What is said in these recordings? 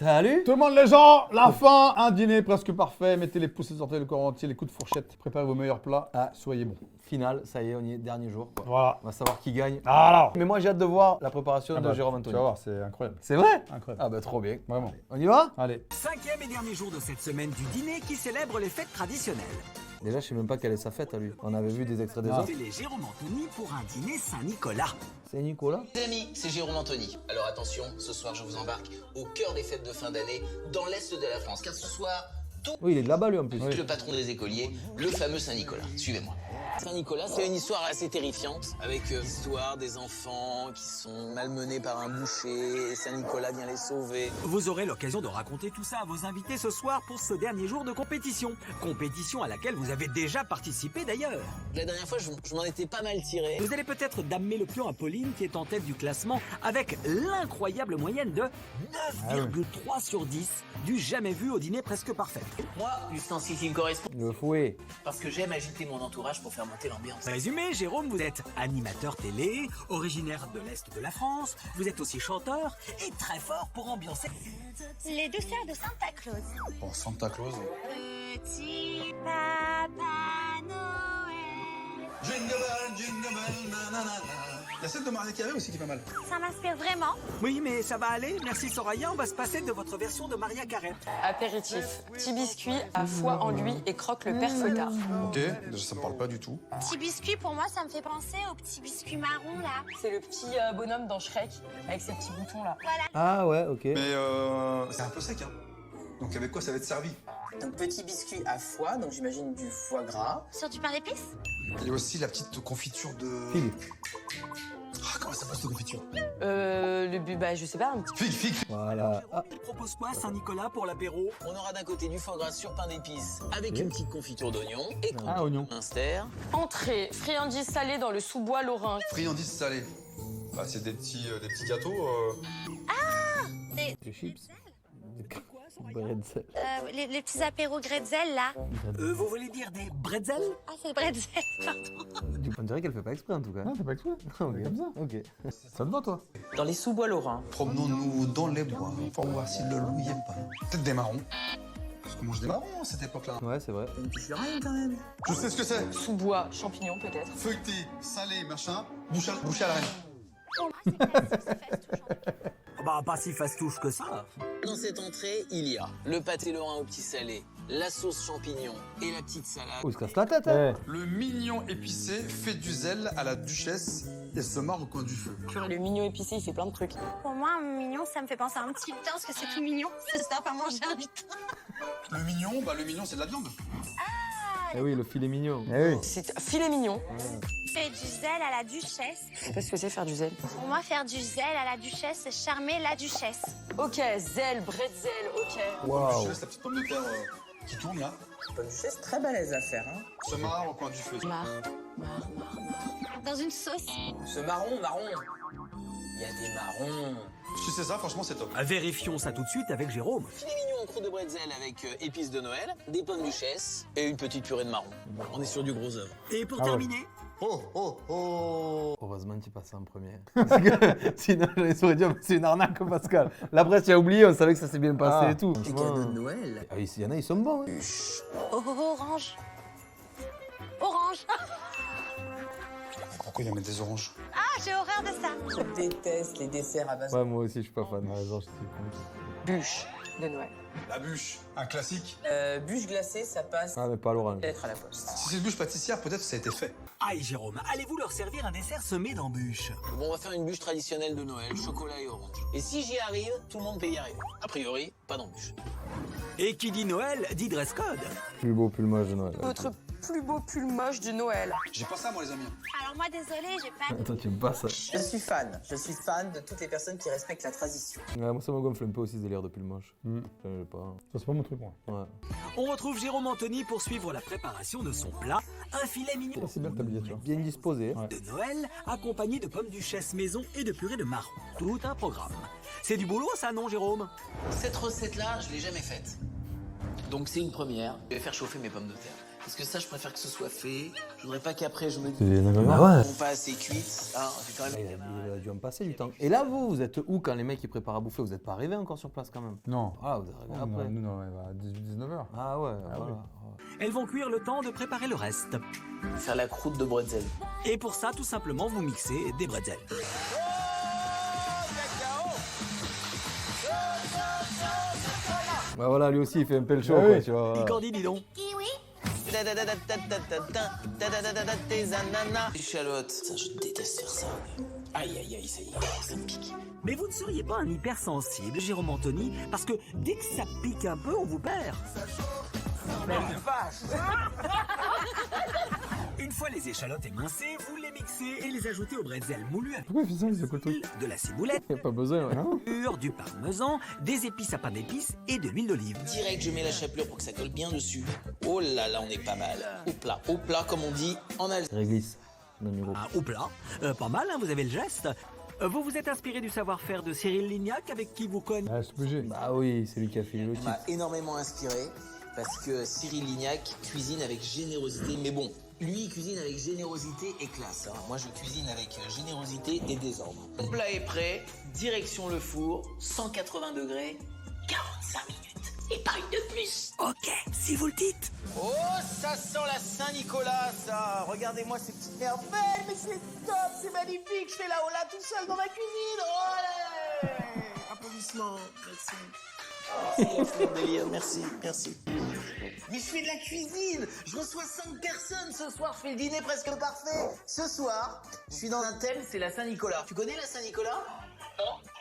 Salut. Tout le monde les gens, la fin, un dîner presque parfait. Mettez les pouces et sortez le corps entier, les coups de fourchette. Préparez vos meilleurs plats. Ah. Soyez bons. Finale, ça y est, on y est, dernier jour. Quoi. Voilà. On va savoir qui gagne. Alors. Mais moi j'ai hâte de voir la préparation de Jérôme Tu Anthony. vas voir, c'est incroyable. C'est vrai? Incroyable. Ah bah trop bien. Vraiment. On y va? Allez. 5e et dernier jour de cette semaine du dîner qui célèbre les fêtes traditionnelles. Déjà je sais même pas quelle est sa fête à lui. On avait vu des extraits des Ah. autres. C'est les Jérôme Anthony pour un dîner Saint-Nicolas. C'est Nicolas? Les amis, c'est Jérôme Anthony. Alors attention, ce soir je vous embarque au cœur des fêtes de fin d'année, dans l'Est de la France. Car ce soir, tout Oui, il est de là-bas lui en plus. le patron des écoliers, le fameux Saint-Nicolas. Suivez-moi. Saint-Nicolas, c'est une histoire assez terrifiante, avec l'histoire des enfants qui sont malmenés par un boucher, et Saint-Nicolas vient les sauver. Vous aurez l'occasion de raconter tout ça à vos invités ce soir pour ce dernier jour de compétition. Compétition à laquelle vous avez déjà participé d'ailleurs. La dernière fois, je m'en étais pas mal tiré. Vous allez peut-être damer le pion à Pauline qui est en tête du classement avec l'incroyable moyenne de 9,3 sur 10 du jamais vu au dîner presque parfait. Moi, l'ustensile qui me correspond, Le fouet. parce que j'aime agiter mon entourage pour faire monter l'ambiance. Résumé, Jérôme, vous êtes animateur télé, originaire de l'Est de la France, vous êtes aussi chanteur et très fort pour ambiancer. Les douceurs de Santa Claus. Pour Santa Claus. Petit Papa Noël. Jingle bell, jingle bell, nanana. Il y a celle de Maria Carré aussi qui est pas mal. Ça m'inspire vraiment. Oui, mais ça va aller, merci Soraya, on va se passer de votre version de Maria Carré. Apéritif, petit biscuit à foi en lui et croque le père Feuillard. Ok, déjà ça me parle pas du tout. Petit biscuit, pour moi, ça me fait penser au petit biscuit marron, là. C'est le petit bonhomme dans Shrek avec ses petits boutons là. Ah ouais, ok. Mais c'est un peu sec, hein. Donc avec quoi ça va être servi? Donc petit biscuit à foie, donc j'imagine du foie gras. Sur du pain d'épices. Il y a aussi la petite confiture de... Philippe. Ah, comment ça s'appelle cette confiture? Bah je sais pas, un petit... Figue. Voilà. Ah, Il propose quoi Saint-Nicolas pour l'apéro? On aura d'un côté du foie gras sur pain d'épices, avec une petite confiture d'oignon et Ah, oignon. minster. Entrée, friandises salées dans le sous-bois lorrain. Friandises salées. Bah c'est des petits gâteaux. des chips. Des bretzel. Les petits apéros Gretzel, là. Vous voulez dire des bretzels? Ah, c'est bretzel, pardon. On dirait qu'elle fait pas exprès en tout cas. Non, c'est pas exprès. Ok. comme ça. Ok. Ça te va, toi? Dans les sous-bois lorrains. Promenons-nous dans les bois pour voir si le loup y est pas. Peut-être des marrons. Parce qu'on mange des marrons à cette époque-là. Ouais, c'est vrai. quand même. Je sais ce que c'est. Sous-bois, champignons peut-être. Feuilleté, salé, machin. Bouche à la reine. Pour moi, c'est classique, c'est festoche, en fait. Bah, pas si fastoche que ça. Dans cette entrée, il y a le pâté lorrain au petit salé, la sauce champignon et la petite salade. Oh, il se casse la tête, hein. Le mignon épicé fait du zèle à la duchesse et se marre au coin du feu. Le mignon épicé, il fait plein de trucs. Pour moi, un mignon, ça me fait penser à un petit lutin, parce que c'est tout mignon. C'est ça, pas manger un lutin. Le mignon, c'est de la viande. Eh oui, le filet mignon. Eh oui. C'est filet mignon. Fait du zèle à la duchesse. Je sais pas ce que c'est faire du zèle. Pour moi, faire du zèle à la duchesse, c'est charmer la duchesse. Ok, zèle, bretzel, ok. Waouh. Duchesse, la petite pomme de terre qui tourne là. La duchesse, très balèze à faire. Hein. Se marre au coin du feu. Marre. Dans une sauce. Ce marron. Il y a des marrons. Si c'est ça, franchement, c'est top. Vérifions ça tout de suite avec Jérôme. Filet mignon en croûte de bretzel avec épices de Noël, des pommes duchesse et une petite purée de marron. On est sur du gros œuvre. Et pour Ah ouais. terminer, Heureusement que tu passes en premier. Parce que sinon, j'aurais saurais dire, c'est une arnaque, Pascal. La presse, tu as oublié, on savait que ça s'est bien passé Ah. et tout. Les cadeaux de Noël. Ah, il y en a, ils sont bons. Hein. Orange. Orange. Pourquoi il va mettre des oranges? Ah, j'ai horreur de ça. Je déteste les desserts à base Ouais, moi aussi, je suis pas fan. Bûche de Noël. La bûche, un classique. Bûche glacée, ça passe. Ah, mais pas à l'orange. Lettre à la poste. Si c'est une bûche pâtissière, peut-être que ça a été fait. aïe Jérôme, allez-vous leur servir un dessert semé d'embûches? Bon, on va faire une bûche traditionnelle de Noël, chocolat et orange. Et si j'y arrive, tout le monde peut y arriver. A priori, pas d'embûche. Et qui dit Noël, dit dress code. Plus beau, plus moche de Noël. Votre plus beau pull moche de Noël. J'ai pas ça, moi, les amis. Alors moi, désolée, j'ai pas... Attends, tu me passes ça. Je suis fan de toutes les personnes qui respectent la tradition. Ouais, moi, ça me gonfle un peu aussi ce délire de pull moche. Mm. Je sais pas. Ça, c'est pas mon truc, moi. Ouais. On retrouve Jérôme Anthony pour suivre la préparation de son plat, un filet mignon C'est bien ta miniature. Bien disposé. Ouais. de Noël, accompagné de pommes duchesse maison et de purée de marron. Tout un programme. C'est du boulot ça, non Jérôme? Cette recette-là, je l'ai jamais faite. Donc c'est une première. Je vais faire chauffer mes pommes de terre. Parce que ça, je préfère que ce soit fait. Je voudrais pas qu'après, je me dise... Bah ouais. Pas assez cuite. Ah, j'ai quand même... Il a dû en passer du temps. Et là, vous êtes où quand les mecs ils préparent à bouffer? Vous n'êtes pas arrivés encore sur place quand même? Non. Ah, vous êtes arrivés Non, après. nous, non, à 18-19h. Ah ouais, Ah voilà. oui. Elles vont cuire le temps de préparer le reste. Faire la croûte de bretzel. Et pour ça, tout simplement, vous mixez des bretzels. Bah voilà, lui aussi il fait un peu le show, Ah quoi, oui. tu vois. Il candide, dis donc. Tes ananas. Échalote. Ça, je déteste faire ça. Aïe, aïe, aïe, ça y est, ça me pique. Mais vous ne seriez pas un hypersensible, Jérôme Anthony, parce que dès que ça pique un peu, on vous perd. Une fois les échalotes émincées, vous les mixez et les ajoutez au bretzel moulu avec Pourquoi il fait ça, il écoute tout? de la ciboulette, Y a pas besoin, ouais. du parmesan, des épices à pain d'épices et de l'huile d'olive. Direct, je mets la chapelure pour que ça colle bien dessus. Oh là là, on est pas mal. Au plat, comme on dit en Alsace. Réglisse. Dans le groupe. Ah, au plat, pas mal, hein, vous avez le geste. Vous vous êtes inspiré du savoir-faire de Cyril Lignac, avec qui vous connaissez. Ah, c'est obligé. Bah oui, c'est lui qui a filé le Il titre. m'a énormément inspiré parce que Cyril Lignac cuisine avec générosité. Mais bon, lui, il cuisine avec générosité et classe. Hein. Moi, je cuisine avec générosité et désordre. Le plat est prêt, direction le four, 180 degrés, 45 minutes. Et pas une de plus. Ok, si vous le dites. Oh, ça sent la Saint-Nicolas, ça. Regardez-moi ces petites merveilles, mais c'est top, c'est magnifique. Je fais la hola tout seul dans ma cuisine. Oh là. Applaudissements. Merci. C'est mon délire, merci. Mais je fais de la cuisine. Je reçois 5 personnes ce soir. Je fais le dîner presque parfait. Ce soir, je suis dans un thème, c'est la Saint-Nicolas. Tu connais la Saint-Nicolas?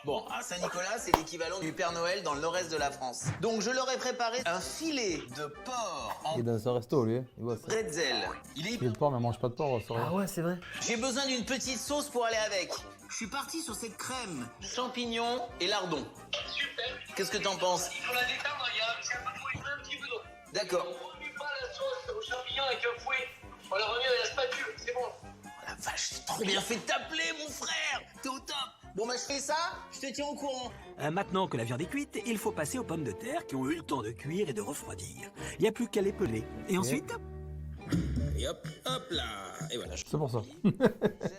Bon, à Saint-Nicolas, c'est l'équivalent du Père Noël dans le nord-est de la France. Donc, je leur ai préparé un filet de porc en Il est dans son resto, lui. Il voit ça. bretzel. Il est... Il est de porc, mais mange pas de porc, ça Ah ouais, c'est vrai. J'ai besoin d'une petite sauce pour aller avec. Je suis parti sur cette crème, champignons et lardons. Super. Qu'est-ce que t'en penses? Il faut la détendre, c'est un petit peu d'eau. D'accord. On ne met pas la sauce aux champignons avec un fouet. On la remet à la spatule, c'est bon. Oh la vache, j'ai trop bien fait t'appeler, mon frère. T'es au top. Bon, bah, je fais ça, je te tiens au courant. Maintenant que la viande est cuite, il faut passer aux pommes de terre qui ont eu le temps de cuire et de refroidir. Il n'y a plus qu'à les peler. Et ensuite, Et hop là. Et voilà, C'est pour ça.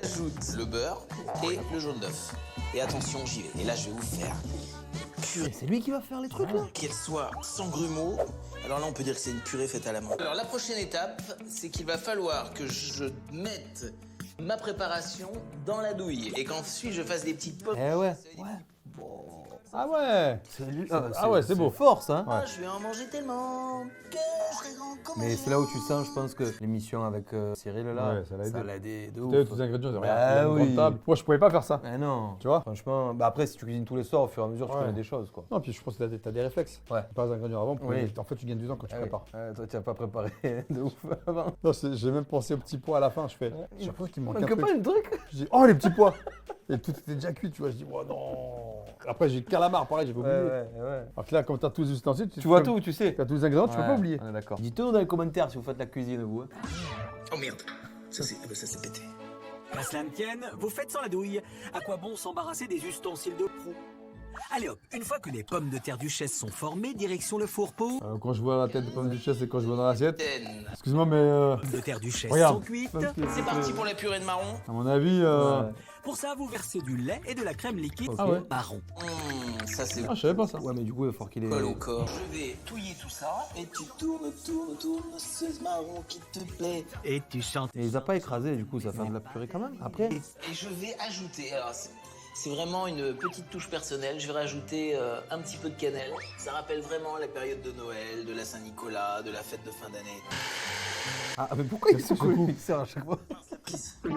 j'ajoute le beurre et le jaune d'œuf. Et attention, j'y vais. Et là, je vais vous faire Et c'est lui qui va faire les trucs, là. qu'elle soit sans grumeaux. Alors là, on peut dire que c'est une purée faite à la main. Alors la prochaine étape, c'est qu'il va falloir que je mette ma préparation dans la douille et qu'ensuite je fasse des petites pommes. Eh ouais. Ah ouais. C'est lui. Ah ouais, c'est beau. Force, hein. Ouais. Je vais en manger tellement que je serai grand comme Mais c'est là où tu sens, je pense, que l'émission avec Cyril, là, Ouais, ça l'a aidé. l'a aidé de T'as ouf. tous les ingrédients, Bah regarde, il y a une oui. grande table. Moi, je pouvais pas faire ça. Mais non. Tu vois? Franchement, bah après, si tu cuisines tous les soirs, au fur et à mesure, tu Ouais. connais des choses, quoi. Non, puis je pense que t'as des réflexes. Ouais. Pas les ingrédients avant, Oui. en fait, tu gagnes du temps quand tu Ah oui. prépares. Toi, tu n'as pas préparé de ouf avant. Non, j'ai même pensé aux petits pois à la fin. Je fais, chaque fois qu'il me manque un Manque truc, pas un truc. je dis, oh les petits pois. Et tout était déjà cuit, tu vois. Je dis, oh non. Après, j'ai le calamar, pareil, j'avais oublié. ouais. Alors que là, comme t'as tous les ustensiles, Tu vois tout, tu sais. T'as tous les ingrédients, tu peux pas oublier. On est d'accord. Dites-nous dans les commentaires si vous faites la cuisine, vous. Hein. Oh merde, ça c'est pété. qu'à cela ne tienne, vous faites sans la douille. À quoi bon s'embarrasser des ustensiles de pro? Allez hop, une fois que les pommes de terre duchesse sont formées, direction le four pot. Quand je vois la tête de pomme duchesse et quand je vois dans l'assiette, Den. excuse-moi, mais Les pommes de terre duchesse regarde. sont cuites. C'est parti pour la purée de marron. à mon avis, Pour ça, vous versez du lait et de la crème liquide Ah ouais. marron. Ça c'est ah, je savais pas ça. Ouais, mais du coup, il va falloir qu'il ait. colle au corps. Je vais touiller tout ça et tu tournes, ce marron qui te plaît. Et tu chantes. Et il les a pas écrasés, du coup, ça fait de la purée quand même. Après. Et je vais ajouter, alors c'est vraiment une petite touche personnelle, je vais rajouter un petit peu de cannelle. Ça rappelle vraiment la période de Noël, de la Saint-Nicolas, de la fête de fin d'année. Ah, mais pourquoi il secoue le mixeur à chaque fois?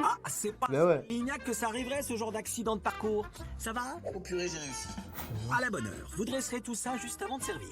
Ah, c'est pas Ben ouais. Lignac que ça arriverait ce genre d'accident de parcours. Ça va? Oh purée, j'ai réussi. À la bonne heure. Vous dresserez tout ça juste avant de servir.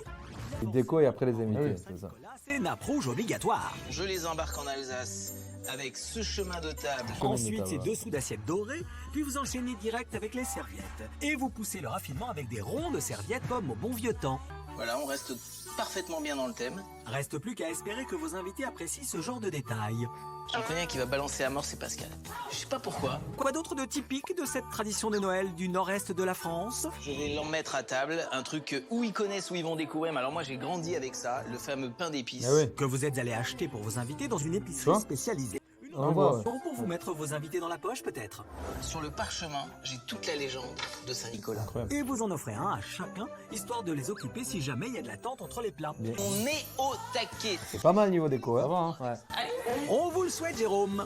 Les déco et après les invités, c'est ça. Là, c'est nappe rouge obligatoire. Je les embarque en Alsace avec ce chemin de table. Ensuite, c'est table. dessous d'assiettes dorées, puis vous enchaînez direct avec les serviettes. Et vous poussez le raffinement avec des ronds de serviettes comme au bon vieux temps. Voilà, on reste parfaitement bien dans le thème. Reste plus qu'à espérer que vos invités apprécient ce genre de détails. J'en connais un qui va balancer à mort, c'est Pascal. Je sais pas pourquoi. Quoi d'autre de typique de cette tradition de Noël du nord-est de la France? Je vais l'en mettre à table, un truc où ils connaissent, où ils vont découvrir. Mais alors moi, j'ai grandi avec ça, le fameux pain d'épices. Ah oui. Que vous êtes allé acheter pour vos invités dans une épicerie Quoi spécialisée. Une Ah, ouais. invention pour vous mettre vos invités dans la poche peut-être. Sur le parchemin, j'ai toute la légende de Saint-Nicolas. Incroyable. Et vous en offrez un à chacun, histoire de les occuper si jamais il y a de l'attente entre les plats. On est au taquet. C'est pas mal niveau déco, Ça hein. va, hein. Ouais. On vous le souhaite, Jérôme.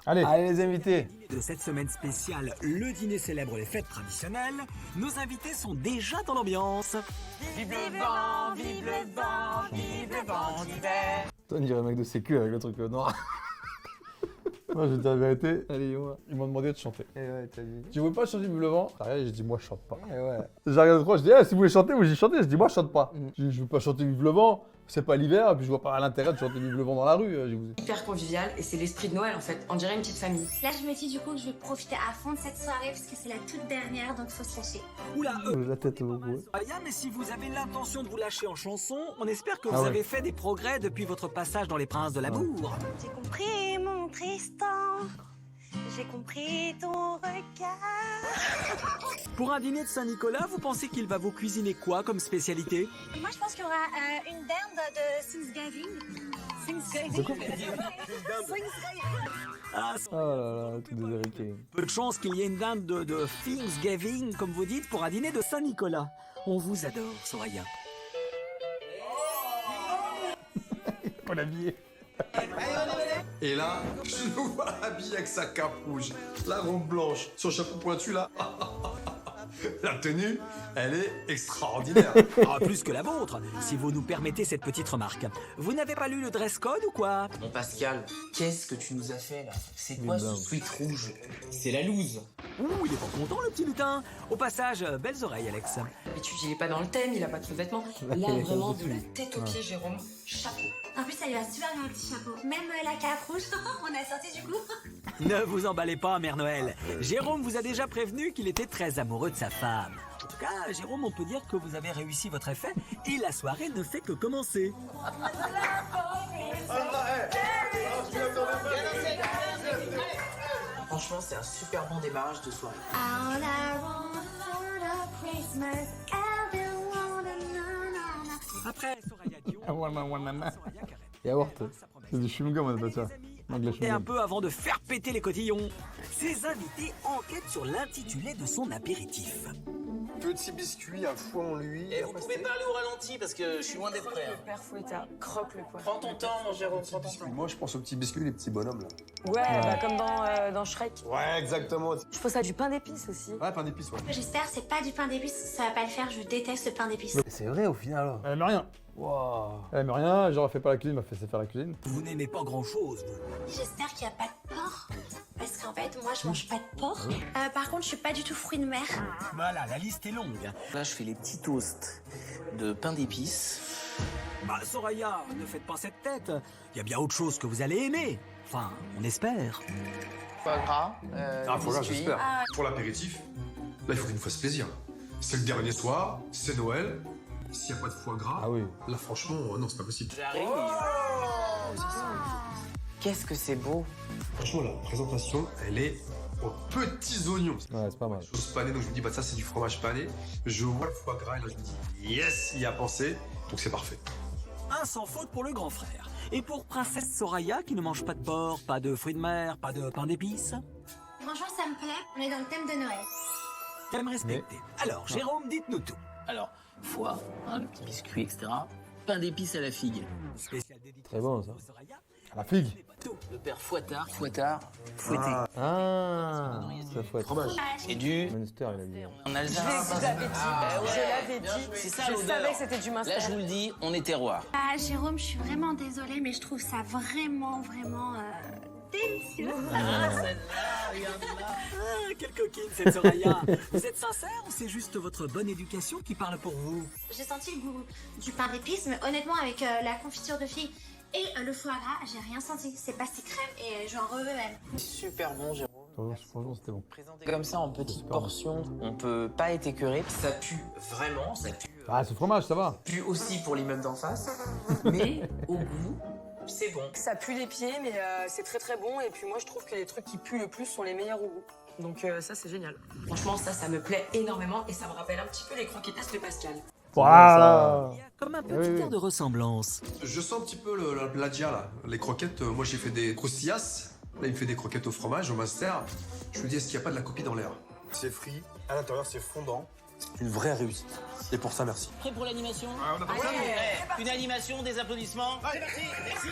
Allez. Allez les invités. De cette semaine spéciale, le dîner célèbre les fêtes traditionnelles, nos invités sont déjà dans l'ambiance. Vive le vent, vive le vent, vive le vent d'hiver. Toi, on dirait un mec de sécu avec le truc noir. Moi, je vais te dire la vérité. Allez, moi. Ils m'ont demandé de chanter. Eh ouais, t'as vu. Tu veux pas chanter Vive le vent? T'as regardé, j'ai dit moi je chante pas. Eh ouais. J'ai regardé trop, je dis si vous voulez chanter, moi j'ai chanté, je dis moi je chante pas. Mm. Je dis, je veux pas chanter Vive le vent, c'est pas l'hiver, et puis je vois pas l'intérêt de chanter Vive le vent dans la rue. Je vous... Hyper convivial et c'est l'esprit de Noël en fait. On dirait une petite famille. Là, je me dis du coup que je vais profiter à fond de cette soirée parce que c'est la toute dernière, donc faut se lâcher. Oula, La tête au bout. Soraya, mais si vous avez l'intention de vous lâcher en chanson, on espère que vous Ah ouais. avez fait des progrès depuis votre passage dans Les Princes de l'amour. J'ai compris mon Tristan, j'ai compris ton regard. Pour un dîner de Saint-Nicolas, vous pensez qu'il va vous cuisiner quoi comme spécialité? Moi, je pense qu'il y aura une dinde de Thanksgiving. Thanksgiving. Ah, Oh là là, tout déshérité. peu de chance qu'il y ait une dinde de Thanksgiving, comme vous dites, pour un dîner de Saint-Nicolas. On vous adore, Soraya. On l'a habillé. Et là, je le vois habillé avec sa cape rouge, la robe blanche, son chapeau pointu là. La tenue, elle est extraordinaire. Ah, plus que la vôtre, si vous nous permettez cette petite remarque. Vous n'avez pas lu le dress code ou quoi? Mon Pascal, qu'est-ce que tu nous as fait là? C'est quoi ce sweat rouge? C'est la loose. Ouh, il est pas content le petit lutin. Au passage, belles oreilles, Alex. D'habitude, il est pas dans le thème, il a pas trop de vêtements. Là, vraiment, de la tête aux pieds, Jérôme. Chapeau. En plus, ça lui va super bien le petit chapeau. Même la cape rouge, on a sorti du coup. Ne vous emballez pas, Mère Noël. Jérôme vous a déjà prévenu qu'il était très amoureux de sa femme. En tout cas, Jérôme, on peut dire que vous avez réussi votre effet et la soirée ne fait que commencer. Franchement, c'est un super bon démarrage de soirée. All I want for Christmas, I've been wanting, na, na, na. Après Soraya Dion, Ah, ouais, ouais. Soraya Carrel. Yaourt. C'est du chewing-gum, on appelle ça. Anglais Et un chewing-gum. peu avant de faire péter les cotillons, ses invités enquêtent sur l'intitulé de son apéritif. Petit biscuit, un foie en lui. Et vous pouvez parler au ralenti parce que je suis loin d'être prêt. Le père Fouettard, croque le poil. Prends ton temps, mon Jérôme, prends ton temps. Moi, je pense aux petits biscuits, les petits bonhommes là. Ouais, bah comme dans Shrek. Ouais, exactement. Je pense à du pain d'épices aussi. Ouais, pain d'épices, ouais. J'espère que c'est pas du pain d'épices, ça va pas le faire, je déteste le pain d'épices. C'est vrai au final. Elle aime rien. Waouh. Elle aime rien, j'aurais fait pas la cuisine, m'a fait faire la cuisine. Vous n'aimez pas grand-chose, vous. J'espère qu'il n'y a pas de porc, parce qu'en fait, moi, je mange pas de porc. Par contre, je suis pas du tout fruit de mer. Voilà, la liste est longue. Là, je fais les petits toasts de pain d'épices. Bah, Soraya, ne faites pas cette tête. Il y a bien autre chose que vous allez aimer. Enfin, on espère. Foie gras, Ah, faut là, biscuits. j'espère. Pour l'apéritif, là, il faut qu'il nous fasse plaisir. C'est le dernier soir, c'est Noël. S'il n'y a pas de foie gras, Ah oui. là, franchement, non, c'est pas possible. J'arrive. Qu'est-ce que c'est beau. Franchement, la présentation, elle est aux petits oignons. Ouais, c'est pas mal. Chose panée, donc je me dis, bah ça, c'est du fromage pané. Je vois le foie gras et là, je me dis, yes, il y a pensé. Donc c'est parfait. Un sans faute pour le grand frère. Et pour princesse Soraya, qui ne mange pas de porc, pas de fruits de mer, pas de pain d'épices, Franchement, ça me plaît, on est dans le thème de Noël. t'aimes respecter. Alors, Jérôme, dites-nous tout. Alors, foie, le petit biscuit, etc. Pain d'épices à la figue. Spécial dédicace Très bon, ça. pour Soraya. À la figue. Tout. Le père Fouettard, fouetté. Ah, ça faut être. Fromage. Et du... Munster, il a dit. En Alsace. Je l'avais dit, je l'avais bien dit. joué. C'est ça Je l'odeur. savais que c'était du Là, je vous Munster. le dis, on est terroir. Ah, Jérôme, je suis vraiment désolée, mais je trouve ça vraiment, délicieux. Ah, quelle coquine cette Soraya. Vous êtes sincère ou c'est juste votre bonne éducation qui parle pour vous? J'ai senti le goût du pain d'épices, mais honnêtement, avec la confiture de figue et le foie gras, j'ai rien senti. C'est passé crème et j'en reveux même. Super bon, Jérôme. Franchement, c'était bon. Présenté comme ça en petites portions, on peut pas être écœuré. Ça pue vraiment, ça pue. Ah, ce fromage, ça va. Pue aussi pour l'immeuble d'en face, mais au goût, c'est bon. Ça pue les pieds, mais c'est très très bon. Et puis moi, je trouve que les trucs qui puent le plus sont les meilleurs au goût. Donc ça, c'est génial. Franchement, ça me plaît énormément et ça me rappelle un petit peu les croquettes de Pascal. Voilà. Il y a comme un petit air de ressemblance. Je sens un petit peu la plagia là. Les croquettes, moi j'ai fait des croustillas. Là il me fait des croquettes au fromage, au master. Je me dis, est-ce qu'il n'y a pas de la copie dans l'air? C'est frit, à l'intérieur c'est fondant. C'est une vraie réussite. Et pour ça, merci. Prêt pour l'animation? Une animation, des applaudissements. C'est parti, merci.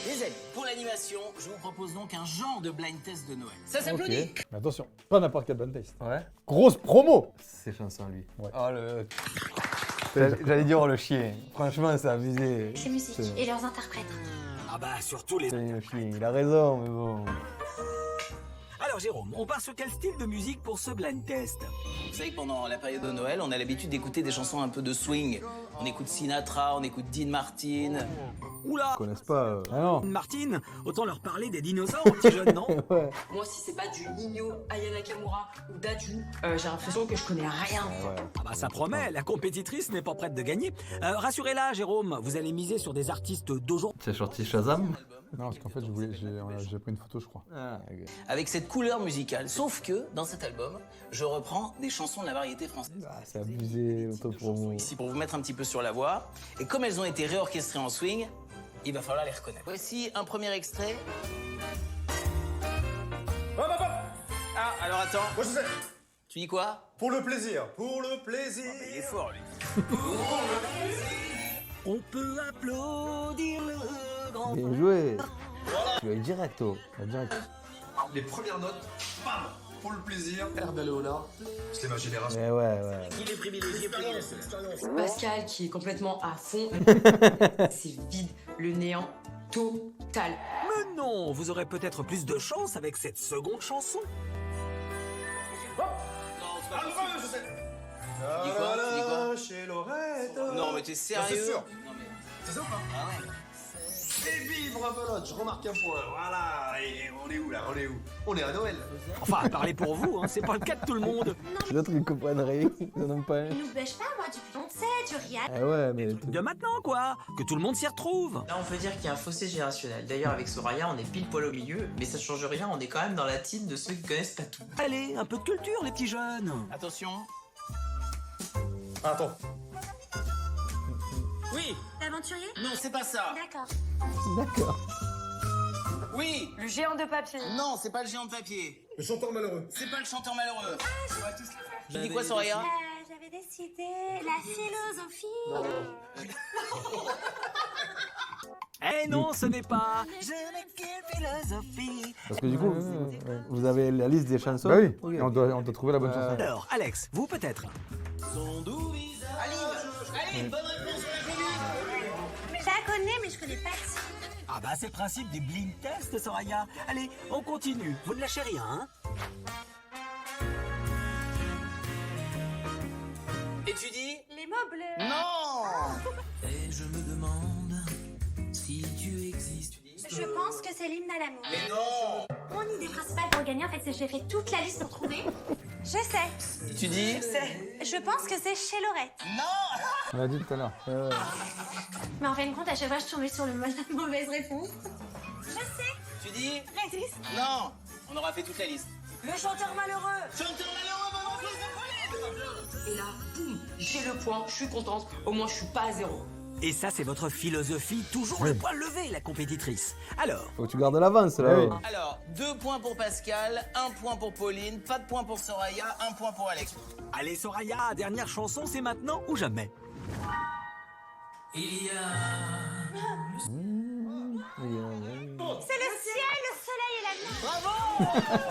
Les amis, pour l'animation, je vous propose donc un genre de blind test de Noël. Ça s'applaudit. Mais attention, pas n'importe quel blind test. Ouais. Grosse promo. C'est chansons, lui. Ouais. Oh, J'allais dire le chien. Franchement, c'est abusé. Ces musiques et leurs interprètes. Ah bah surtout les... C'est le chien. Il a raison, mais bon. Alors Jérôme, on part sur quel style de musique pour ce blind test? Vous savez que pendant la période de Noël, on a l'habitude d'écouter des chansons un peu de swing. On écoute Sinatra, on écoute Dean Martin. Oula, Ils connaissent pas. Ah non. Martine, autant leur parler des dinosaures aux petits jeunes, non? Ouais. Moi, si c'est pas du Nino, Aya Nakamura ou Dadju, j'ai l'impression que je connais rien. Ah bah ça promet, la compétitrice n'est pas prête de gagner. Rassurez-la, Jérôme, vous allez miser sur des artistes d'aujourd'hui. C'est sorti Shazam? Non, parce qu'en fait, j'ai pris une photo, je crois. Ah, ok. Avec cette couleur musicale. Sauf que, dans cet album, je reprends des chansons de la variété française. Ah, c'est abusé, l'autopromo. Ici pour vous mettre un petit peu sur la voie. Et comme elles ont été réorchestrées en swing, il va falloir les reconnaître. Voici un premier extrait. Ah, alors attends. Moi je sais. Tu dis quoi? Pour le plaisir. Pour le plaisir. Il est fort, lui. On peut applaudir le grand... Bien joué. Tu vas être direct, oh. Bah, direct. Les premières notes, bam. Pour le plaisir. Air de Léonard. C'est ma génération. Mais ouais, ouais. Il est privilégié pour Pascal qui est complètement à fond. C'est vide, le néant total. Mais non, vous aurez peut-être plus de chance avec cette seconde chanson. Non, c'est pas possible. Je sais. Tu dis quoi? Tu dis quoi? Chez Lorette. Non, mais t'es sérieux? c'est sûr. Non, mais... C'est ça ou pas? Ah ouais. Et bim, rebelote, je remarque un point. Voilà. Et on est où là? On est où? On est à Noël. Enfin, parlez pour vous, hein, c'est pas le cas de tout le monde. L'autre, ils comprennent rien. Ils en ont pas un. Ils nous bêchent pas, moi, du Beyoncé, du Rihanna. Eh ouais, mais. De maintenant, quoi. Que tout le monde s'y retrouve. Là, on peut dire qu'il y a un fossé générationnel. D'ailleurs, avec Soraya, on est pile poil au milieu, mais ça change rien, on est quand même dans la team de ceux qui connaissent pas tout. Allez, un peu de culture, les petits jeunes. Attention. Attends. Oui. L'aventurier? Non, c'est pas ça. D'accord. D'accord. Oui. Le géant de papier. Non, c'est pas le géant de papier. Le chanteur malheureux. C'est pas le chanteur malheureux. Tu dis quoi, Soraya? J'avais décidé la philosophie. Eh non, ce n'est pas... Je n'ai qu'une philosophie. Parce que du coup, vous avez la liste des chansons. Bah oui, Ok. et on doit trouver la bonne chanson. Alors, Alex, vous peut-être. Son doux visage. Aline, bonne réponse, on l'a connu. Je la connais, mais je connais pas le titre. Ah bah c'est le principe des blind tests, Soraya. Allez, on continue. Vous ne lâchez rien, hein? Et tu dis? Les mots bleus. Non. Et je me demande si tu existes. Je pense que c'est l'hymne à l'amour. Mais non. Mon idée principale pour gagner, en fait, c'est que j'ai fait toute la liste pour trouver. Je sais. Tu dis? Je pense que c'est chez Lorette. Non. On l'a dit tout à l'heure. Mais en fin de compte, à chaque fois, je tombais sur la mauvaise réponse. Je sais. Tu dis? La liste. Non. On aura fait toute la liste. Le chanteur malheureux. Chanteur malheureux, bonne réponse de Pauline. Et là, boum, j'ai le point, je suis contente. Au moins, je suis pas à zéro. Et ça, c'est votre philosophie, toujours le poing levé, la compétitrice. Alors, Faut que tu gardes l'avance là. Oui. oh. Alors, 2 points pour Pascal, 1 point pour Pauline, pas de point pour Soraya, 1 point pour Alex. allez Soraya, dernière chanson, c'est maintenant ou jamais. Il y a... C'est le ciel, le soleil et la nuit. Bravo.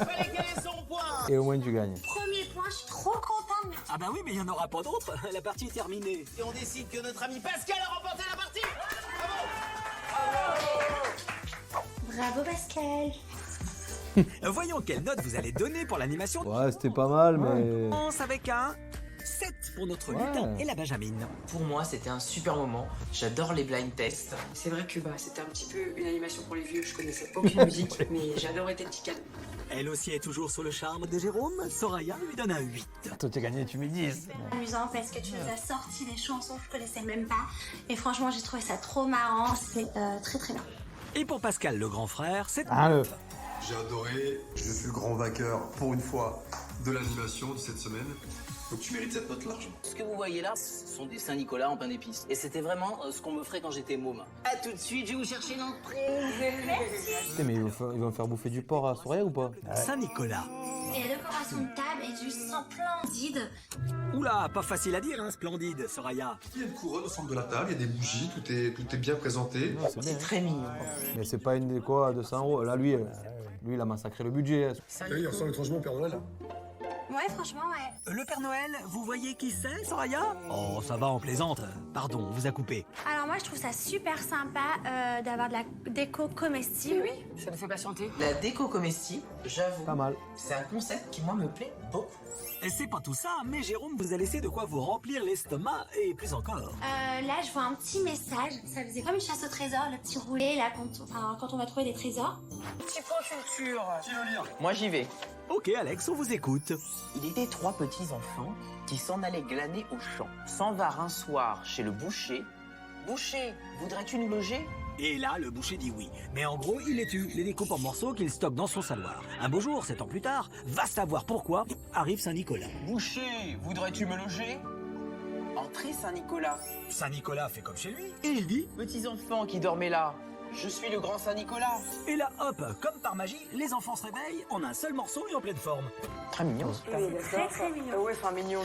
Fallait qu'elle ait son point. Et au moins tu gagnes. Premier point, je suis trop contente. Mais... Ah bah oui, mais il n'y en aura pas d'autres, la partie est terminée. Et on décide que notre ami Pascal a remporté la partie. Bravo, Pascal. Voyons quelle note vous allez donner pour l'animation. Ouais, c'était pas mal, mais. On commence avec un 7 pour notre Ouais. lutin et la Benjamine. Pour moi, c'était un super moment. J'adore les blind tests. C'est vrai que c'était un petit peu une animation pour les vieux, je connaissais aucune musique, mais j'adorais tes petits cadeaux. Elle aussi est toujours sous le charme de Jérôme. Soraya lui donne un 8. Toi, tu as gagné, tu me dis. Amusant parce que tu nous as sorti des chansons que je connaissais même pas. Et franchement, j'ai trouvé ça trop marrant. C'est très très bien. Et pour Pascal, le grand frère, c'est Un œuf. J'ai adoré. Je suis le grand vainqueur, pour une fois, de l'animation de cette semaine. Donc tu mérites cette note largement. Ce que vous voyez là, ce sont des Saint-Nicolas en pain d'épices. Et c'était vraiment ce qu'on me ferait quand j'étais môme. A tout de suite, je vais vous chercher l'entrée. Putain, mais ils vont faire bouffer du porc à Soraya ou pas? Saint-Nicolas. Et la décoration de table est juste splendide. Oula, pas facile à dire, hein, splendide, Soraya. Il y a une couronne au centre de la table, il y a des bougies, tout est bien présenté. Non, c'est bien. C'est très mignon. Mais c'est pas une déco à 200 €. Là, lui, il a massacré le budget. Il ressemble étrangement au Père Noël. Ouais, franchement, ouais. Le Père Noël, vous voyez qui c'est, Soraya? Oh, ça va, en plaisante. Pardon, on vous a coupé. Alors moi, je trouve ça super sympa d'avoir de la déco comestible. Oui, ça nous fait patienter. La déco comestible, j'avoue, Pas mal. c'est un concept qui, moi, me plaît beaucoup. Et c'est pas tout ça, mais Jérôme vous a laissé de quoi vous remplir l'estomac et plus encore. Là, je vois un petit message. Ça faisait comme une chasse au trésor, le petit roulé, là, quand on va trouver des trésors. Petit point culture. Moi, j'y vais. Ok, Alex, on vous écoute. Il était 3 petits-enfants qui s'en allaient glaner au champ. S'en vinrent un soir chez le boucher. « Boucher, voudrais-tu nous loger ?» Et là, le boucher dit oui. Mais en gros, il les tue, les découpe en morceaux qu'il stocke dans son saloir. Un beau jour, 7 ans plus tard, va savoir pourquoi, arrive Saint-Nicolas. Boucher, voudrais-tu me loger ? Entrez, Saint-Nicolas. Saint-Nicolas fait comme chez lui, et il dit... Petits-enfants qui dormaient là, je suis le grand Saint-Nicolas. Et là, hop, comme par magie, les enfants se réveillent en un seul morceau et en pleine forme. Très mignon. Très très mignon. Ouais, enfin mignon.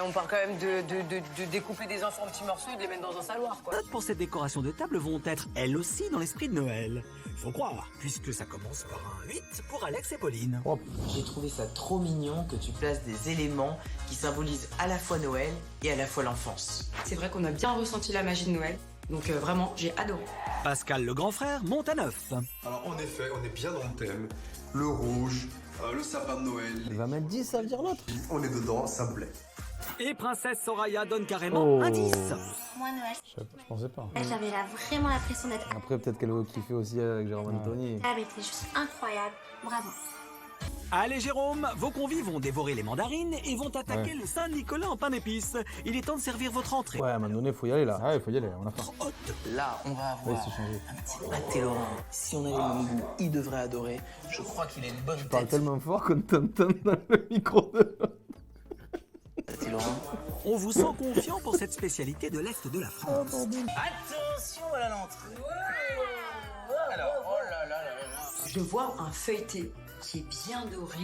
On part quand même de découper des enfants en petits morceaux et de les mettre dans un saloir, quoi. Notes pour cette décoration de table vont être, elles aussi, dans l'esprit de Noël. Faut croire, puisque ça commence par un 8 pour Alex et Pauline. J'ai trouvé ça trop mignon que tu places des éléments qui symbolisent à la fois Noël et à la fois l'enfance. C'est vrai qu'on a bien ressenti la magie de Noël. Donc vraiment, j'ai adoré. Pascal, le grand frère, monte à 9. Alors en effet, on est bien dans le thème. Le rouge, le sapin de Noël. Il va mettre 10, ça veut dire l'autre. On est dedans, ça me plaît. Et Princesse Soraya donne carrément Oh. un 10. Moi, Noël, Je pensais pas. j'avais là vraiment l'impression d'être... Après, peut-être qu'elle va kiffer aussi avec Jérôme Anthony. La table était juste incroyable. Bravo. Allez Jérôme, vos convives vont dévorer les mandarines et vont attaquer le Saint-Nicolas en pain d'épices. Il est temps de servir votre entrée. Ouais, à un moment donné, faut y aller là. Ah, il faut y aller, on a faim. Haute. Là, on va Ouais, avoir c'est changé. un petit pâté Laurent. Si on a les mêmes goûts, il devrait adorer. Je crois qu'il a une bonne Tu parles tête. tellement fort qu'on t'entend dans le micro de... Pâté Laurent. On vous sent confiant pour cette spécialité de l'Est de la France. Attention à l'entrée. Alors, oh là là là là là. Je vois un feuilleté qui est bien doré,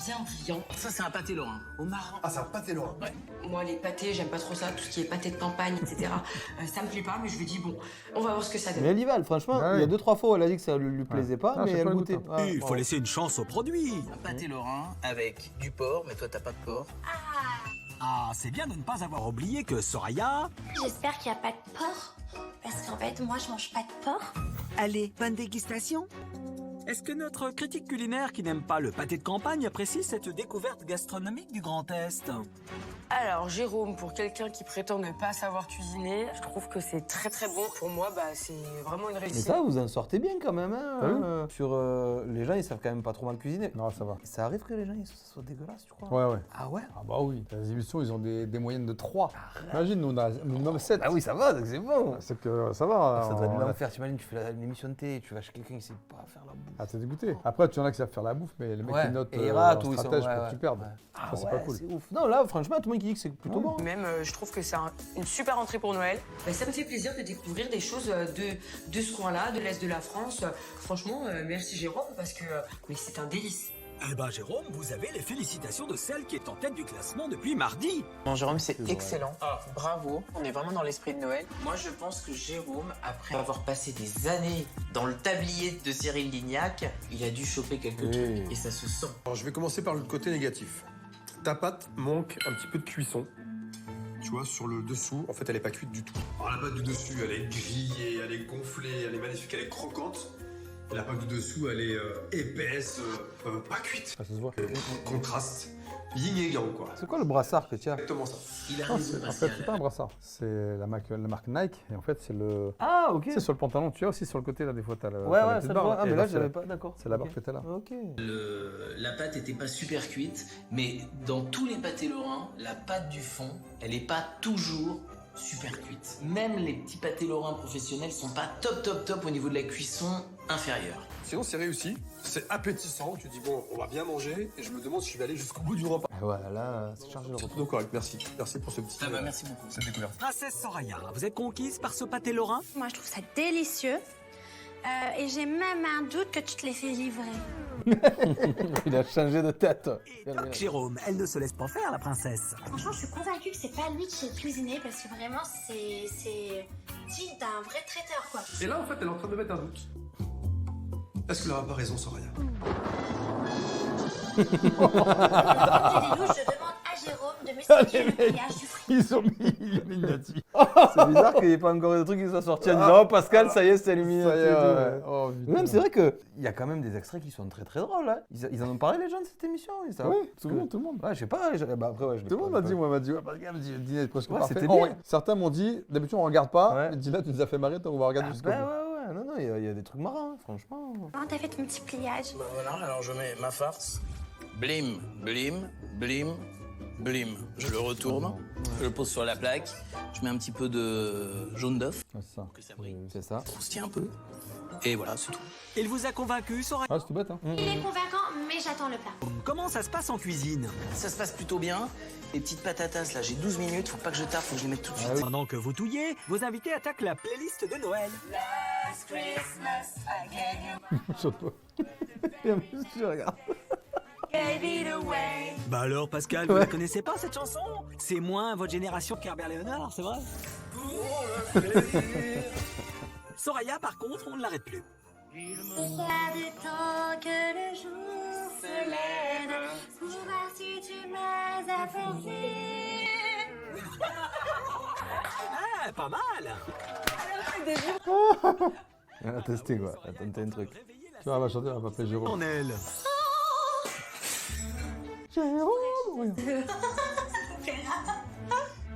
bien brillant. Ça, c'est un pâté lorrain. Au marron. Ah, c'est un pâté lorrain. Ouais. Moi, les pâtés, j'aime pas trop ça, tout ce qui est pâté de campagne, etc. Ça me plaît pas, mais je me dis, bon, on va voir ce que ça Mais donne. elle y va, franchement. Ah Il y a oui. 2-3 fois où elle a dit que ça lui plaisait pas, Ah, mais je sais elle pas le goûtait. goûter. Ouais, Il faut ouais. laisser une chance au produit. Un pâté lorrain avec du porc, mais toi, t'as pas de porc. Ah, c'est bien de ne pas avoir oublié que Soraya... J'espère qu'il n'y a pas de porc. Parce qu'en fait, moi, je mange pas de porc. Allez, bonne dégustation. Est-ce que notre critique culinaire qui n'aime pas le pâté de campagne apprécie cette découverte gastronomique du Grand Est? Alors, Jérôme, pour quelqu'un qui prétend ne pas savoir cuisiner, je trouve que c'est très très bon. Pour moi, c'est vraiment une Mais réussite. ça, vous en sortez bien quand même. Hein, T'as vu sur les gens, ils savent quand même pas trop mal cuisiner. Non, ça va. Ça arrive que les gens ils soient dégueulasses, tu crois? Ouais, ouais. Ah ouais? Ah bah oui, les émissions, ils ont des moyennes de 3. Imagine, nous, on a minimum 7. Ah oui, ça va, donc c'est bon. C'est que ça va. Ça doit être on a- l'enfer. T'imagines, tu fais une émission de télé, tu vas chez quelqu'un qui sait pas faire la bouffe. Ah, t'es dégoûté. Après, tu en as qui savent faire la bouffe, mais les mecs Ouais, qui notent et ils ratent en ou ils sont- stratège ouais, pour ouais. que tu perdes. Ouais. Ça, Ah c'est ouais, pas cool. c'est ouf. Non, là, franchement, tout le monde qui dit que c'est plutôt bon. Même, je trouve que c'est une super entrée pour Noël. Ça me fait plaisir de découvrir des choses de ce coin-là, de l'Est de la France. Franchement, merci Jérôme, parce que mais c'est un délice. Eh ben Jérôme, vous avez les félicitations de celle qui est en tête du classement depuis mardi. Non, Jérôme, c'est vrai. excellent. Bravo. On est vraiment dans l'esprit de Noël. Moi, je pense que Jérôme, après avoir passé des années dans le tablier de Cyril Lignac, il a dû choper quelques Oui. trucs et ça se sent. Alors je vais commencer par le côté négatif. Ta pâte manque un petit peu de cuisson. Tu vois, sur le dessous, en fait, elle est pas cuite du tout. Alors la pâte du dessus, elle est grillée, elle est gonflée, elle est magnifique, elle est croquante. Et la pâte du dessous, elle est épaisse, pas cuite. Ça se voit. Contraste. yin et yang, quoi. C'est quoi le brassard que tu as? Exactement ça. Il a Non, raison, en fait, Pascal. c'est pas un brassard. C'est la marque Nike. Et en fait, c'est le. Ah, ok. C'est sur le pantalon. Tu as aussi sur le côté, là, des fois, t'as le. Ouais, t'as la ouais, petite ça barre, doit. Ah, et mais là, c'est- j'avais pas. D'accord. C'est la Ok. barre que t'as là. Ok. La pâte était pas super cuite, mais dans tous les pâtés lorrains, la pâte du fond, elle est pas toujours super cuite. Même les petits pâtés lorrains professionnels sont pas top au niveau de la cuisson inférieure. Sinon, c'est réussi. C'est appétissant. Tu dis, bon, on va bien manger. Et je me demande si je vais aller jusqu'au bout du repas. Ah, voilà, là, c'est chargé le retour. Donc, correct, merci. Merci pour ce petit. Ah bah merci beaucoup. Cette découverte. Princesse Soraya, vous êtes conquise par ce pâté lorrain? Moi, je trouve ça délicieux. Et j'ai même un doute que tu te les fais livrer. Il a changé de tête. Et toc, Jérôme, elle ne se laisse pas faire, la princesse. Franchement, je suis convaincue que c'est pas lui qui a cuisiné parce que vraiment, c'est digne d'un vrai traiteur, quoi. Et là, en fait, elle est en train de me mettre un doute. Est-ce que elle n'a pas raison, Soraya? J'ai des douches, je demande à Jérôme de m'expliquer le pillage du fruit. Ils ont mis Illuminati. C'est bizarre qu'il n'y ait pas encore de trucs qui soient sortis en disant oh Pascal, ça y est, c'est éliminé. Ça y est, ouais. Oh, putain. Même c'est vrai qu'il y a quand même des extraits qui sont très très drôles. Hein. Ils en ont parlé les gens de cette émission. Oui, tout le monde. Ouais, je sais pas. Bah, après, ouais, je l'ai Tout le pas- monde m'a dit, moi, m'a dit, ouais, Pascal, le dîner est presque Ouais, parfait. c'était Oh, bien. ouais. Certains m'ont dit, d'habitude on regarde pas, Ouais. mais dis là, tu nous as fait marrer, donc on va regarder Ah, jusqu'au bah, bout. ouais, non, il y a des trucs marrants, hein, franchement. Comment t'as fait ton petit pliage? Bah voilà, alors je mets ma farce. Blim, blim, blim, blim. Je le retourne, je le pose sur la plaque, je mets un petit peu de jaune d'œuf, Ouais, c'est ça. que ça brille. C'est ça. On se tient un peu. Et voilà, c'est tout. Il vous a convaincu, Soraya? Ah, c'est tout bête, hein. Il est convaincant, mais j'attends le plat. Comment ça se passe en cuisine? Ça se passe plutôt bien. Les petites patatas, là, j'ai 12 minutes, faut pas que je tarde, faut que je les mette tout de suite. Pendant que vous touillez, vos invités attaquent la playlist de Noël. Je saute pas. Je regarde. Bah alors, Pascal, vous la connaissez pas cette chanson? C'est moins votre génération qu'Herbert Léonard, c'est vrai? Soraya, par contre, on ne l'arrête plus. Il pas du temps que le jour se lève pour voir si tu m'as apporté. Ah, pas mal! Elle a testé quoi. Elle a tenté un truc. Tu vois, elle va chanter, elle va m'appeler Jérôme. En elle. Jérôme,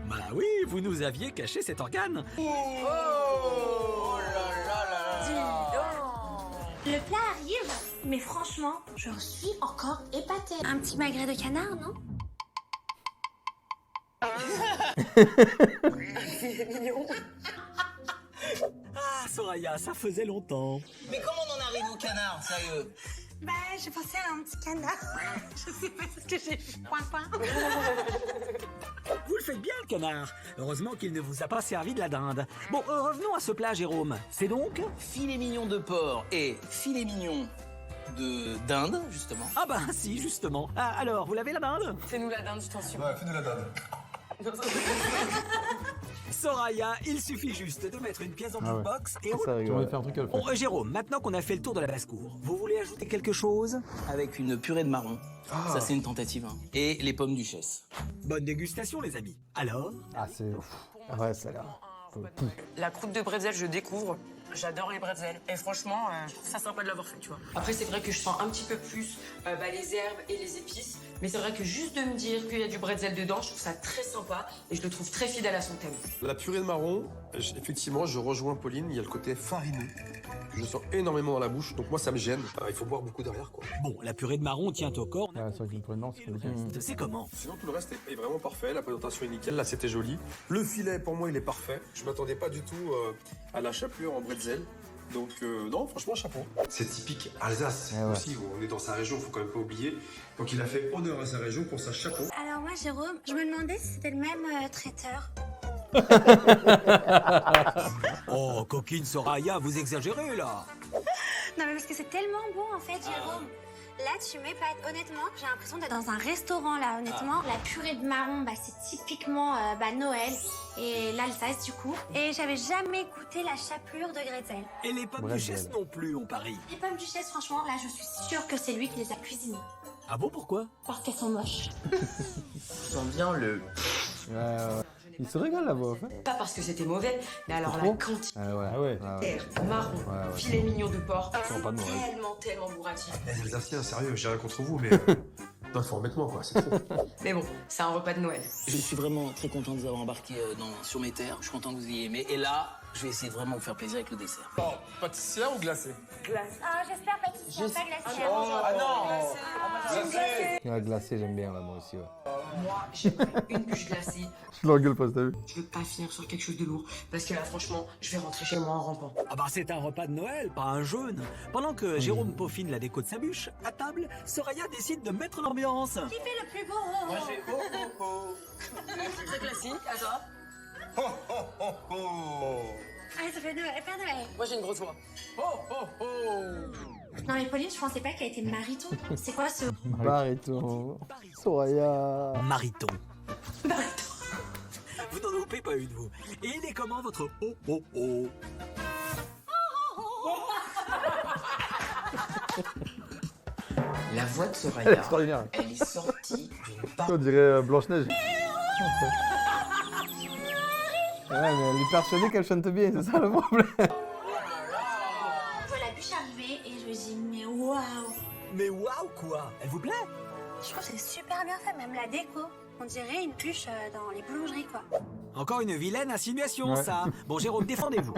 Bah oui, vous nous aviez caché cet organe. Le plat arrive, mais franchement, je suis encore épatée. Un petit magret de canard, non? Ah, Soraya, ça faisait longtemps. Mais comment on en arrive au canard, sérieux? Bah, j'ai pensé à un petit canard. Je sais pas ce que j'ai fait. Point. Vous le faites bien, le canard. Heureusement qu'il ne vous a pas servi de la dinde. Bon, revenons à ce plat, Jérôme. C'est donc... Filet mignon de porc et filet mignon de dinde, justement. Ah bah si, justement. Ah, alors, vous l'avez la dinde? Fais-nous la dinde, je t'en supplie. Ouais, fais-nous la dinde. Soraya, il suffit juste de mettre une pièce dans Ah une ouais. box et Ça J'ai envie rigole. de faire un truc à le Bon, faire. Jérôme, maintenant qu'on a fait le tour de la basse-cour, vous voulez ajouter quelque chose? Avec une purée de marron. Ça, c'est une tentative. Hein. Et les pommes duchesse. Bonne dégustation, les amis. Alors? Ah, c'est. Ah ouais, ça a l'air. La croûte de bretzel, je découvre. J'adore les bretzels. Et franchement, je trouve ça sympa de l'avoir fait, tu vois. Après, c'est vrai que je sens un petit peu plus les herbes et les épices. Mais c'est vrai que juste de me dire qu'il y a du bretzel dedans, je trouve ça très sympa. Et je le trouve très fidèle à son thème. La purée de marron, effectivement, je rejoins Pauline. Il y a le côté farineux. Je sens énormément dans la bouche. Donc moi, ça me gêne. Il faut boire beaucoup derrière, quoi. Bon, la purée de marron tient au corps. Ouais, c'est vrai qu'une purée de marron, c'est compliqué. C'est comment? Sinon, tout le reste est vraiment parfait. La présentation est nickel. Là, c'était joli. Le filet, pour moi, il est parfait. Je m'attendais pas du tout à la chapelure en bretzel. Donc, non, franchement, chapeau. C'est typique Alsace Eh ouais. aussi. On est dans sa région, faut quand même pas oublier. Donc, il a fait honneur à sa région pour sa chapeau. Alors moi, Jérôme, je me demandais si c'était le même traiteur. Oh, coquine Soraya, vous exagérez, là. Non mais parce que c'est tellement bon en fait, Jérôme. Là, tu m'épates. Honnêtement, j'ai l'impression d'être dans un restaurant là, honnêtement. La purée de marron, c'est typiquement Noël et l'Alsace du coup. Et j'avais jamais goûté la chapelure de Gretzel. Et les pommes Bretzel. duchesse non plus, on parie. Les pommes duchesse, franchement, là, je suis sûre que c'est lui qui les a cuisinées. Ah bon, pourquoi? Parce qu'elles sont moches. Je sens bien le... Ouais. Il se régale la voix, en fait. Pas parce que c'était mauvais, mais alors la Trop quantité. Ah ouais. Ah ouais. Marron, Ouais. filet mignon de porc, va pas de Noël. tellement bourratif. Les Alsaciens, sérieux, j'ai rien contre vous, mais Non, faut remettre moi, quoi, c'est trop. Mais bon, c'est un repas de Noël. Je suis vraiment très content de vous avoir embarqué sur mes terres. Je suis content que vous ayez aimé. Et là, je vais essayer de vraiment vous faire plaisir avec le dessert. Oh, pâtissière ou glacée? Ah, j'espère pâtissière, pas glacière. Ah non! La glacée, j'aime bien là, moi aussi. Ouais. Moi, j'aimerais une bûche glacée. Je l'engueule pas, t'as vu? Je veux pas finir sur quelque chose de lourd. Parce que là, franchement, je vais rentrer chez moi en rampant. Ah bah c'est un repas de Noël, pas un jeûne. Pendant que Jérôme peaufine la déco de sa bûche, à table, Soraya décide de mettre l'ambiance. Qui fait le plus beau? Moi, j'ai ho, ho, ho. Très classique, à toi. Ho, ho, ho, ho. Ah, ça fait Noël, Père Noël. Moi, j'ai une grosse voix. Ho, ho, ho. Non mais Pauline, je pensais pas qu'elle était mariton. C'est quoi ce... Bariton. Soraya. Mariton. Vous n'en loupez pas une, vous. Et il est comment votre oh oh oh? La voix de Elle est Soraya, extraordinaire. elle est sortie d'une On dirait Blanche-Neige. Ouais, mais elle est persuadée qu'elle chante bien, c'est ça le problème. Je vois la bûche arriver et je me dis, mais waouh. Mais waouh quoi? Elle vous plaît? Je trouve que c'est super bien fait, même la déco. On dirait une bûche dans les boulangeries, quoi. Encore une vilaine insinuation, Ouais. ça. Bon, Jérôme, défendez-vous.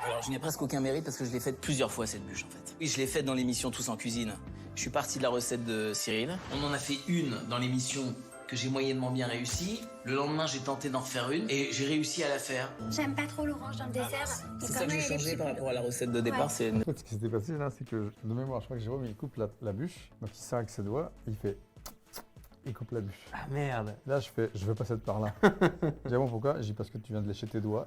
Alors, je n'ai presque aucun mérite parce que je l'ai faite plusieurs fois, cette bûche, en fait. Oui, je l'ai faite dans l'émission Tous en cuisine. Je suis parti de la recette de Cyril. On en a fait une dans l'émission que j'ai moyennement bien réussi. Le lendemain, j'ai tenté d'en refaire une et j'ai réussi à la faire. J'aime pas trop l'orange dans le dessert. C'est ça que j'ai changé par rapport à la recette de départ. C'est En fait, ce qui s'était passé là, c'est que de mémoire, je crois que Jérôme il coupe la bûche, donc il sert avec ses doigts, il fait. Il coupe la bûche. Ah merde. Là, je veux passer par là. Jérôme, pourquoi? J'ai dit parce que tu viens de lécher tes doigts.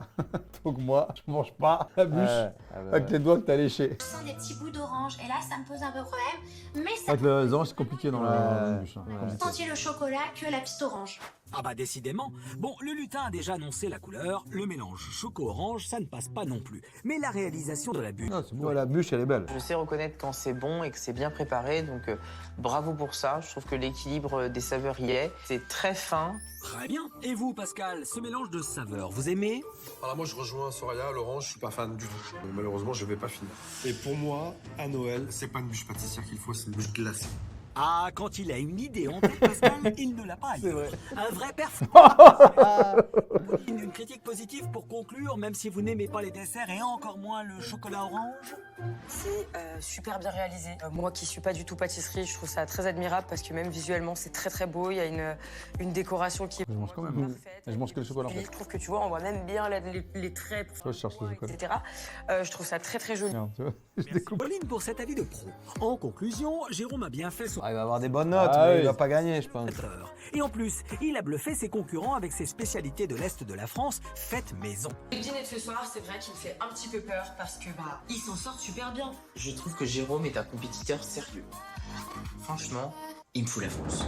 Donc moi, je mange pas la bûche avec les doigts que t'as léchés. Je sens des petits bouts d'orange et là, ça me pose un peu problème. Mais ça Avec les oranges, c'est compliqué dans la bûche. Hein. peut sentir le chocolat que la piste orange. Ah bah décidément. Bon, le lutin a déjà annoncé la couleur. Le mélange choco-orange, ça ne passe pas non plus. Mais la réalisation de la bûche... Non, c'est bon. Ouais, la bûche, elle est belle. Je sais reconnaître quand c'est bon et que c'est bien préparé, donc bravo pour ça. Je trouve que l'équilibre des saveurs y est. C'est très fin. Très bien. Et vous, Pascal, ce mélange de saveurs, vous aimez? Alors moi, je rejoins Soraya, Laurent, je suis pas fan du tout. Donc, malheureusement, je vais pas finir. Et pour moi, à Noël, c'est pas une bûche pâtissière qu'il faut, c'est une bûche glacée. Ah, quand il a une idée en tête, Pascal, il ne l'a pas ailleurs. Un vrai perf. Une critique positive pour conclure, même si vous n'aimez pas les desserts et encore moins le chocolat orange. C'est super bien réalisé. Moi qui suis pas du tout pâtisserie, je trouve ça très admirable parce que même visuellement, c'est très très beau. Il y a une décoration qui est Je mange quand même. parfaite. Et je mange que le chocolat en Et fait. je trouve que tu vois, on voit même bien les traits, Toi, je cherche le chocolat. etc. Je trouve ça très très joli. Tiens, tu vois, je découpe. Pauline pour cet avis de pro. En conclusion, Jérôme a bien fait son Ah, il va avoir des bonnes notes, Ah mais oui. il va pas gagner, je pense. heure. Et en plus, il a bluffé ses concurrents avec ses spécialités de l'Est de la France, faites maison. Le dîner de ce soir, c'est vrai qu'il me fait un petit peu peur parce que bah, ils s'en sortent super bien. Je trouve que Jérôme est un compétiteur sérieux. Franchement, il me fout la frousse.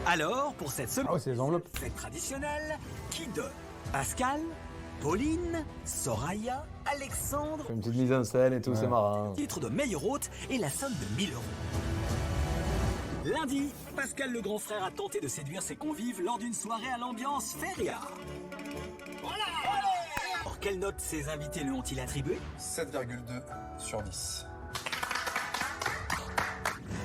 Alors, pour cette semaine Ah ouais, c'est les enveloppes. fête traditionnelle, qui donne? Pascal, Pauline, Soraya, Alexandre, Une petite mise en scène et tout, c'est marrant. titre de meilleur hôte et la somme de 1000 €. Lundi, Pascal le grand frère a tenté de séduire ses convives lors d'une soirée à l'ambiance feria. Alors, quelle note ses invités lui ont-ils attribué? 7,2 sur 10.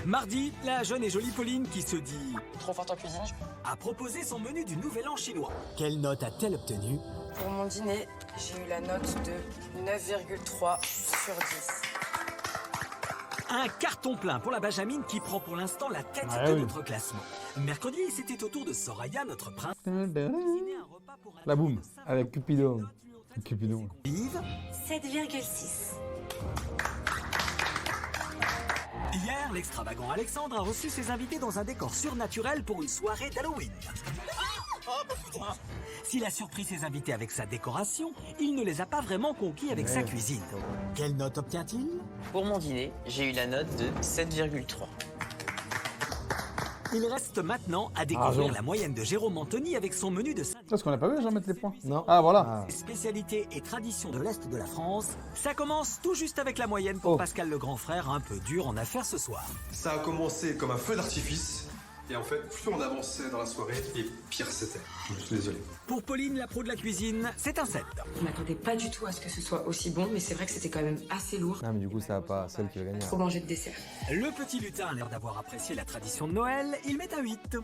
Mardi, la jeune et jolie Pauline qui se dit Trop forte en cuisine. a proposé son menu du Nouvel An chinois. Quelle note a-t-elle obtenue? Pour mon dîner, j'ai eu la note de 9,3 sur 10. Un carton plein pour la Benjamine qui prend pour l'instant la tête Ah de oui. notre classement. Mercredi, c'était au tour de Soraya, notre prince. La boum, avec Cupidon. Cupidon. Vive. 7,6. Hier, l'extravagant Alexandre a reçu ses invités dans un décor surnaturel pour une soirée d'Halloween. S'il a surpris ses invités avec sa décoration, il ne les a pas vraiment conquis avec sa cuisine. Quelle note obtient-il? Pour mon dîner, j'ai eu la note de 7,3. Il reste maintenant à découvrir Jean. la moyenne de Jérôme Anthony avec son menu de 5 Est-ce qu'on n'a pas vu, Jean, mettre les points? Non. Ah, voilà. spécialités et traditions de l'Est de la France. Ça commence tout juste avec la moyenne pour Oh. Pascal le grand frère, un peu dur en affaires ce soir. Ça a commencé comme un feu d'artifice Et en fait, plus on avançait dans la soirée, et pire c'était. Je suis désolé. Pour Pauline, la pro de la cuisine, c'est un 7. Je m'attendais pas du tout à ce que ce soit aussi bon, mais c'est vrai que c'était quand même assez lourd. Ah, mais du coup, ça va pas celle qui va gagner. Trop manger de dessert. Le petit lutin a l'air d'avoir apprécié la tradition de Noël, il met un 8.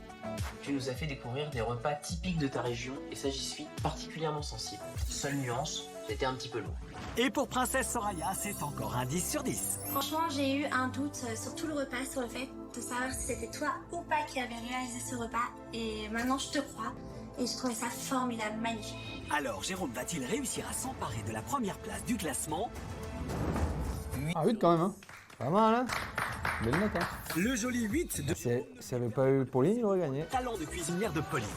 Tu nous as fait découvrir des repas typiques de ta région et ça, j'y suis particulièrement sensible. Seule nuance, c'était un petit peu lourd. Et pour Princesse Soraya, c'est encore un 10 sur 10. Franchement, j'ai eu un doute sur tout le repas, sur le fait de savoir si c'était toi ou pas qui avait réalisé ce repas. Et maintenant, je te crois. Et je trouvais ça formidable, magnifique. Alors, Jérôme va-t-il réussir à s'emparer de la première place du classement? Ah, 8 quand même, hein. Pas mal, hein. Belle note, hein. Le joli 8 de S'il n'y avait pas eu Pauline, il aurait gagné. talent de cuisinière de Pauline.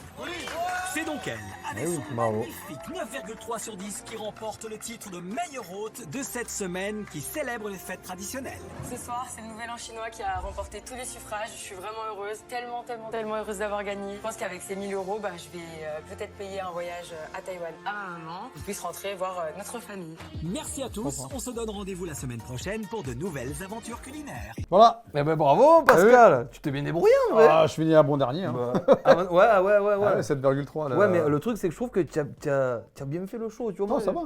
C'est donc elle, avec Eh oui, son bravo. magnifique 9,3 sur 10, qui remporte le titre de meilleure hôte de cette semaine qui célèbre les fêtes traditionnelles. Ce soir, c'est le Nouvel An chinois qui a remporté tous les suffrages. Je suis vraiment heureuse, tellement heureuse d'avoir gagné. Je pense qu'avec ces 1000 euros, je vais peut-être payer un voyage à Taïwan à ma maman. On puisse rentrer voir notre famille. Merci à tous, on se donne rendez-vous la semaine prochaine pour de nouvelles aventures culinaires. Voilà. Eh ben bravo, Pascal. Tu t'es bien débrouillé, en vrai. Ah, je finis un bon dernier. Hein. Bah, ah, ouais. Ah ouais, 7,3. Là. Ouais, mais le truc, c'est que je trouve que tu as bien fait le show. Tu vois, Non, moi, ça va.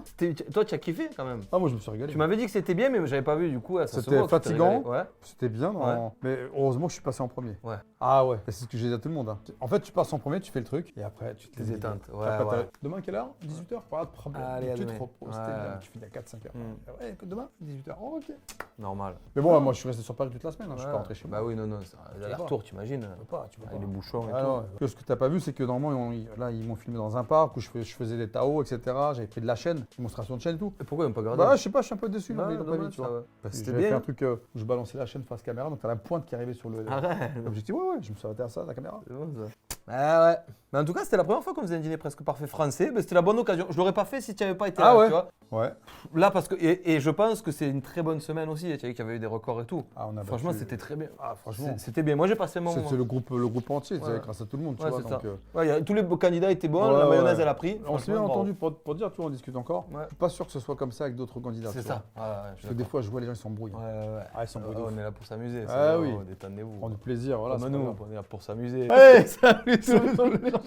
Toi, tu as kiffé quand même. Ah, moi, je me suis régalé. Tu m'avais dit que c'était bien, mais j'avais pas vu du coup. Ça se C'était voit que tu t'es fatigant. régalé. Ouais. C'était bien, Ouais. mais heureusement que je suis passé en premier. Ouais. Ah ouais, c'est ce que j'ai dit à tout le monde. Hein. En fait, tu passes en premier, tu fais le truc, et après, tu te Les éteintes. Ouais, Après, ouais. Demain, quelle heure 18h, pas de problème. Allez, à tu te demain. reposes, Ouais. t'es bien, tu finis à 4-5 heures. Ouais, demain, 18h, oh, ok. Normal. Mais bon, moi, je suis resté sur Paris toute la semaine, hein. Je suis Ouais. pas rentré chez moi. Bah oui, non. L'aller-retour, t'imagines. Tu peux pas. Avec les bouchons et Ah tout. non, ce que t'as pas vu, c'est que normalement, là, ils m'ont filmé dans un parc où je faisais des Tao, etc. J'avais pris de la chaîne, démonstration de chaîne et tout. Et pourquoi ils n'ont pas gardé? Bah, je sais pas, je suis un peu déçu, Ouais, mais ils l'ont pas dommage, mis, tu vois. ça va. Bah, c'était J'avais fait bien. un truc où je balançais la chaîne face caméra, donc t'as la pointe qui arrivait sur Arrête. l'objectif. Ouais, je me suis arrêté à ça, la caméra. C'est bon, ça. Ah ouais. Mais en tout cas, c'était la première fois qu'on faisait un dîner presque parfait français. Mais c'était la bonne occasion. Je l'aurais pas fait si tu n'avais pas été là, ouais. tu vois. Ouais. Là, parce que. Et je pense que c'est une très bonne semaine aussi. Tu sais qu'il y avait eu des records et tout. Ah, on a Franchement, battu- c'était très bien. Ah, franchement. C'était bien. Moi, j'ai passé mon moment. C'est le groupe entier, Ouais. grâce à tout le monde, tu Ouais, vois. c'est Donc, ça. Ouais, tous les candidats étaient bons. Ouais, La mayonnaise, ouais. elle a pris. on s'est bien Franchement, entendu pour dire, tu vois, on discute encore. Ouais. Je suis pas sûr que ce soit comme ça avec d'autres candidats. C'est tu ça. vois. Ouais, je Parce suis que des fois, je vois les gens, ils s'embrouillent. d'accord. hein. Ouais. Ah, ils s'embrouillent de ouf. On est là pour s'amuser. Ah c'est oui. bon, détendez-vous. Prendre du plaisir, voilà. Comme c'est nous, pas grave. on est là pour s'amuser. Hey, salut tout le monde.